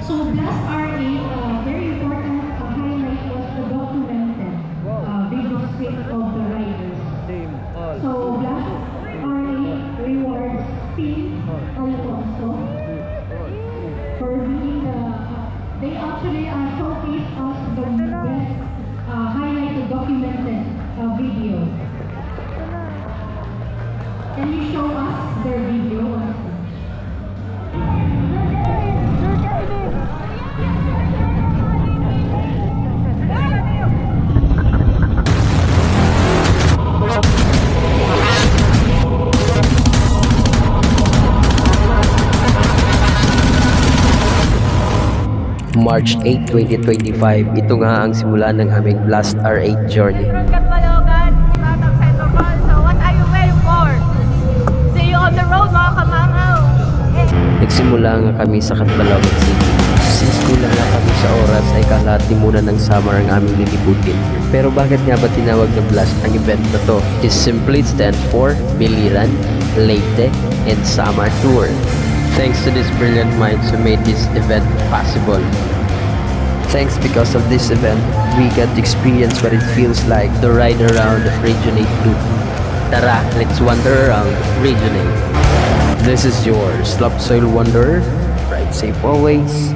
So Blast RA, very important highlight was the documented video script of the riders. So Blast RA rewards Team Alfonso for being they actually showcase us the best highlighted documented video. Can you show us their video? March 8, 2025, ito nga ang simula ng aming Blast R8 journey. Katbalogan, Tatang Central Mall. So what are you waiting for? See you on the road, mga kamangaw! Nagsimula nga kami sa Catbalogan City. Since kulang nga kami sa oras ay kalahati muna ng summer ang aming lilibutin. Pero bakit nga ba tinawag na Blast ang event na to? It simply stands for Biliran, Leyte, and Summer Tour. Thanks to these brilliant minds who made this event possible. Thanks because of this event, we got to experience what it feels like to ride around Region 8 Loop. Tara, let's wander around Region 8. This is your Slopsoil Wanderer. Ride safe always.